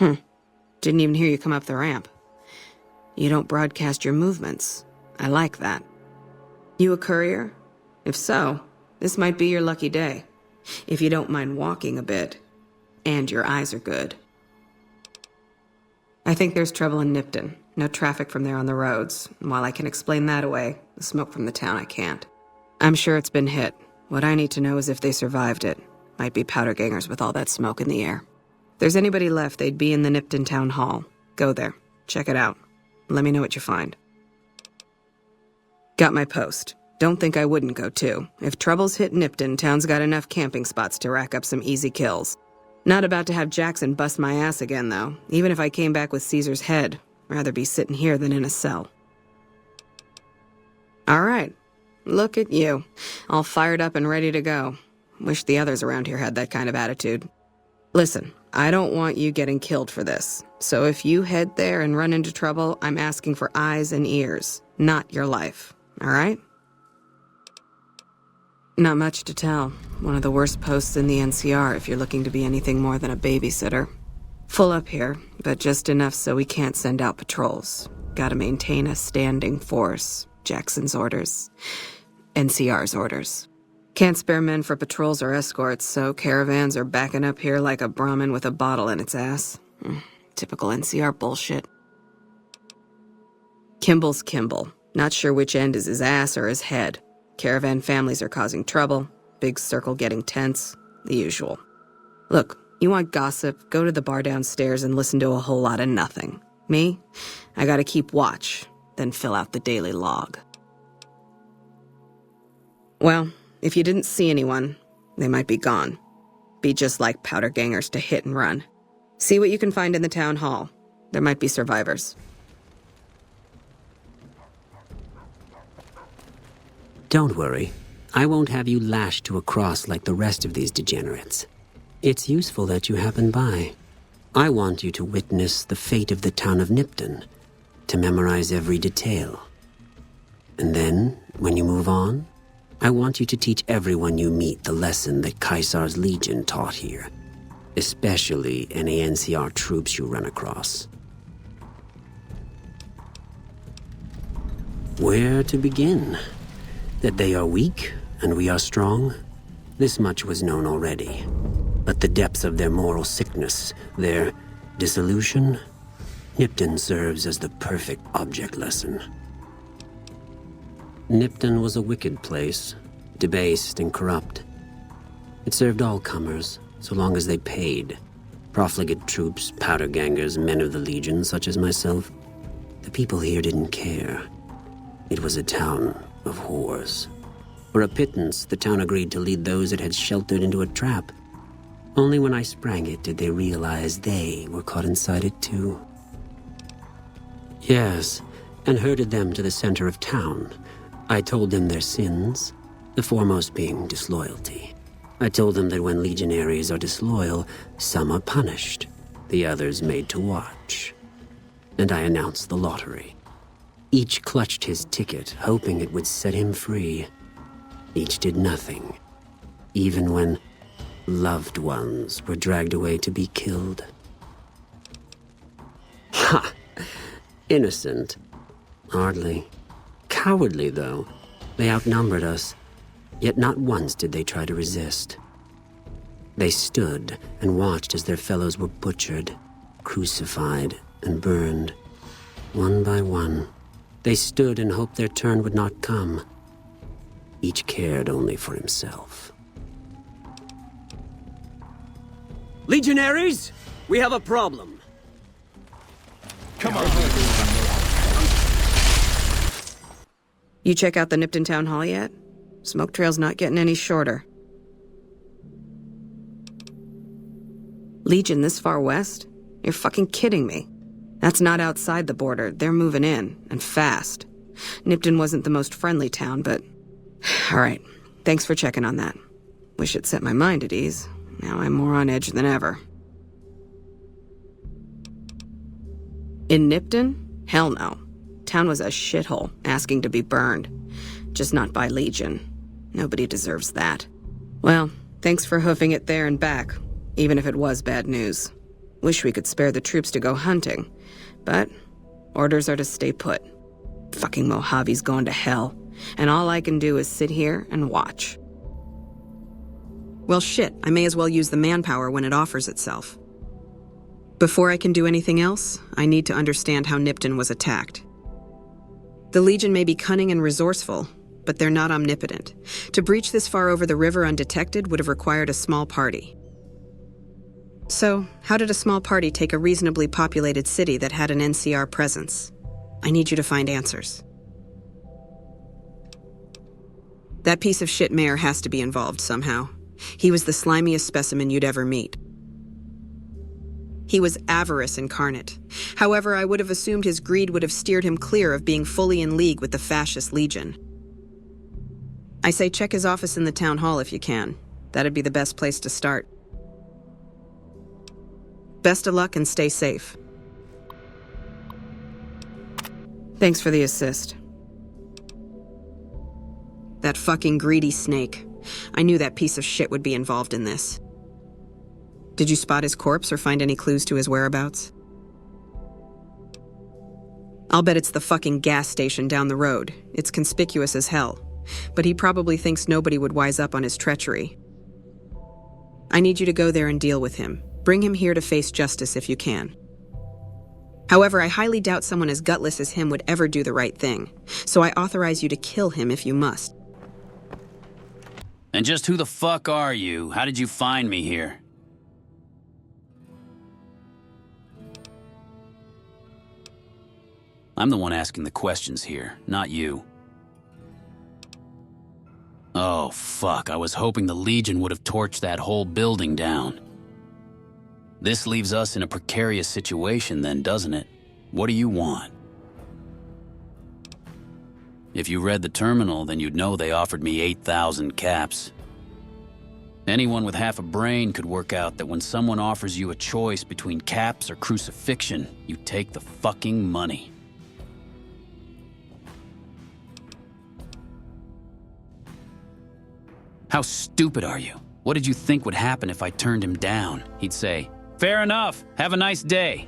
Didn't even hear you come up the ramp. You don't broadcast your movements. I like that. You a courier? If so, this might be your lucky day. If you don't mind walking a bit. And your eyes are good. I think there's trouble in Nipton. No traffic from there on the roads. And while I can explain that away, the smoke from the town I can't. I'm sure it's been hit. What I need to know is if they survived it. Might be powder gangers with all that smoke in the air. If there's anybody left, they'd be in the Nipton Town Hall. Go there. Check it out. Let me know what you find. Got my post. Don't think I wouldn't go too. If troubles hit Nipton, town's got enough camping spots to rack up some easy kills. Not about to have Jackson bust my ass again, though. Even if I came back with Caesar's head, rather be sitting here than in a cell. All right. Look at you. All fired up and ready to go. Wish the others around here had that kind of attitude. Listen, I don't want you getting killed for this. So if you head there and run into trouble, I'm asking for eyes and ears, not your life. All right? Not much to tell. One of the worst posts in the NCR if you're looking to be anything more than a babysitter. Full up here, but just enough so we can't send out patrols. Gotta maintain a standing force. Jackson's orders. NCR's orders. Can't spare men for patrols or escorts, so caravans are backing up here like a Brahmin with a bottle in its ass. Typical NCR bullshit. Kimball's Kimball. Not sure which end is his ass or his head. Caravan families are causing trouble. Big circle getting tense. The usual. Look, you want gossip, go to the bar downstairs and listen to a whole lot of nothing. Me? I gotta keep watch, then fill out the daily log. Well, if you didn't see anyone, they might be gone. Be just like powder gangers to hit and run. See what you can find in the town hall. There might be survivors. Don't worry. I won't have you lashed to a cross like the rest of these degenerates. It's useful that you happen by. I want you to witness the fate of the town of Nipton, to memorize every detail. And then, when you move on, I want you to teach everyone you meet the lesson that Caesar's Legion taught here, especially any NCR troops you run across. Where to begin? That they are weak and we are strong? This much was known already. But the depths of their moral sickness, their dissolution, Nipton serves as the perfect object lesson. Nipton was a wicked place, debased and corrupt. It served all comers, so long as they paid. Profligate troops, powder gangers, men of the Legion, such as myself. The people here didn't care. It was a town of whores. For a pittance, the town agreed to lead those it had sheltered into a trap. Only when I sprang it did they realize they were caught inside it too. Yes, and herded them to the center of town. I told them their sins, the foremost being disloyalty. I told them that when legionaries are disloyal, some are punished, the others made to watch. And I announced the lottery. Each clutched his ticket, hoping it would set him free. Each did nothing, even when loved ones were dragged away to be killed. Ha! Innocent. Hardly. Cowardly, though. They outnumbered us, yet not once did they try to resist. They stood and watched as their fellows were butchered, crucified, and burned, one by one. They stood and hoped their turn would not come. Each cared only for himself. Legionaries, we have a problem. Come on. You check out the Nipton Town Hall yet? Smoke trail's not getting any shorter. Legion this far west? You're fucking kidding me. That's not outside the border. They're moving in, and fast. Nipton wasn't the most friendly town, but... All right, thanks for checking on that. Wish it set my mind at ease. Now I'm more on edge than ever. In Nipton? Hell no. Town was a shithole, asking to be burned. Just not by Legion. Nobody deserves that. Well, thanks for hoofing it there and back, even if it was bad news. Wish we could spare the troops to go hunting, but orders are to stay put. Fucking Mojave's going to hell, and all I can do is sit here and watch. Well, shit, I may as well use the manpower when it offers itself. Before I can do anything else, I need to understand how Nipton was attacked. The Legion may be cunning and resourceful, but they're not omnipotent. To breach this far over the river undetected would have required a small party. So, how did a small party take a reasonably populated city that had an NCR presence? I need you to find answers. That piece of shit mayor has to be involved somehow. He was the slimiest specimen you'd ever meet. He was avarice incarnate. However, I would have assumed his greed would have steered him clear of being fully in league with the fascist Legion. I say check his office in the town hall if you can. That'd be the best place to start. Best of luck and stay safe. Thanks for the assist. That fucking greedy snake. I knew that piece of shit would be involved in this. Did you spot his corpse or find any clues to his whereabouts? I'll bet it's the fucking gas station down the road. It's conspicuous as hell. But he probably thinks nobody would wise up on his treachery. I need you to go there and deal with him. Bring him here to face justice if you can. However, I highly doubt someone as gutless as him would ever do the right thing. So I authorize you to kill him if you must. And just who the fuck are you? How did you find me here? I'm the one asking the questions here, not you. Oh, fuck. I was hoping the Legion would have torched that whole building down. This leaves us in a precarious situation then, doesn't it? What do you want? If you read the terminal, then you'd know they offered me 8,000 caps. Anyone with half a brain could work out that when someone offers you a choice between caps or crucifixion, you take the fucking money. How stupid are you? What did you think would happen if I turned him down? He'd say, "Fair enough, have a nice day."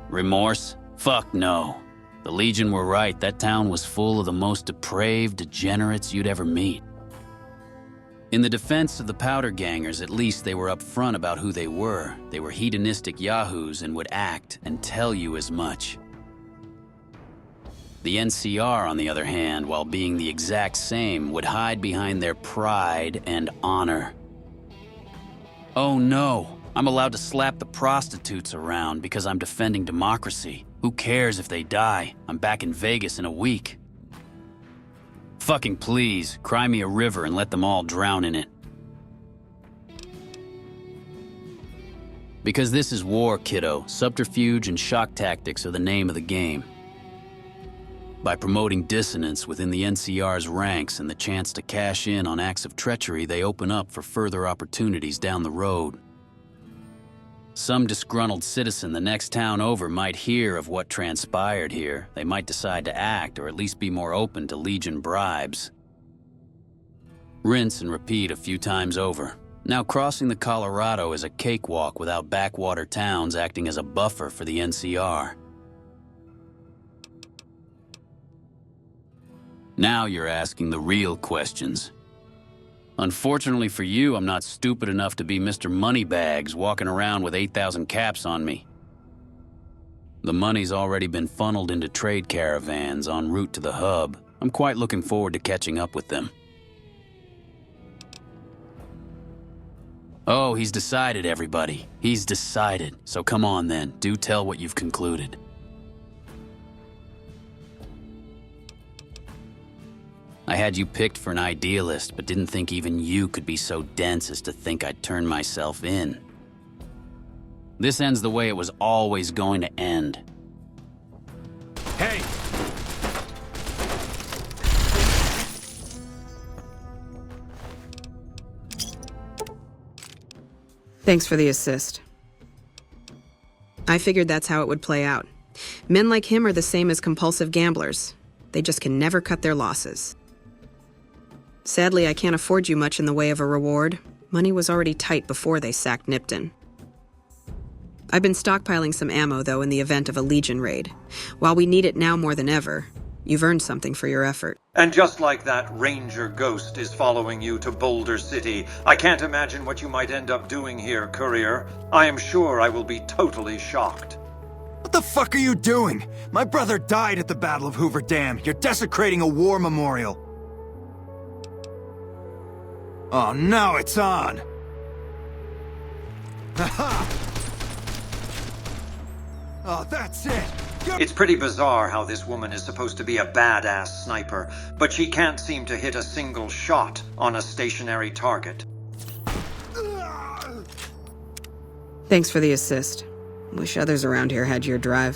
Remorse? Fuck no. The Legion were right, that town was full of the most depraved degenerates you'd ever meet. In the defense of the powder gangers, at least they were upfront about who they were. They were hedonistic yahoos and would act and tell you as much. The NCR, on the other hand, while being the exact same, would hide behind their pride and honor. Oh no, I'm allowed to slap the prostitutes around because I'm defending democracy. Who cares if they die? I'm back in Vegas in a week. Fucking please, cry me a river and let them all drown in it. Because this is war, kiddo. Subterfuge and shock tactics are the name of the game. By promoting dissonance within the NCR's ranks and the chance to cash in on acts of treachery, they open up for further opportunities down the road. Some disgruntled citizen the next town over might hear of what transpired here. They might decide to act, or at least be more open to Legion bribes. Rinse and repeat a few times over. Now crossing the Colorado is a cakewalk without backwater towns acting as a buffer for the NCR. Now you're asking the real questions. Unfortunately for you, I'm not stupid enough to be Mr. Moneybags walking around with 8,000 caps on me. The money's already been funneled into trade caravans en route to the hub. I'm quite looking forward to catching up with them. Oh, he's decided, everybody. He's decided. So come on then, do tell what you've concluded. I had you picked for an idealist, but didn't think even you could be so dense as to think I'd turn myself in. This ends the way it was always going to end. Hey! Thanks for the assist. I figured that's how it would play out. Men like him are the same as compulsive gamblers. They just can never cut their losses. Sadly, I can't afford you much in the way of a reward. Money was already tight before they sacked Nipton. I've been stockpiling some ammo, though, in the event of a Legion raid. While we need it now more than ever, you've earned something for your effort. And just like that Ranger ghost is following you to Boulder City, I can't imagine what you might end up doing here, Courier. I am sure I will be totally shocked. What the fuck are you doing? My brother died at the Battle of Hoover Dam. You're desecrating a war memorial. Oh, now it's on. Ha-ha! Oh, that's it! It's pretty bizarre how this woman is supposed to be a badass sniper, but she can't seem to hit a single shot on a stationary target. Thanks for the assist. Wish others around here had your drive.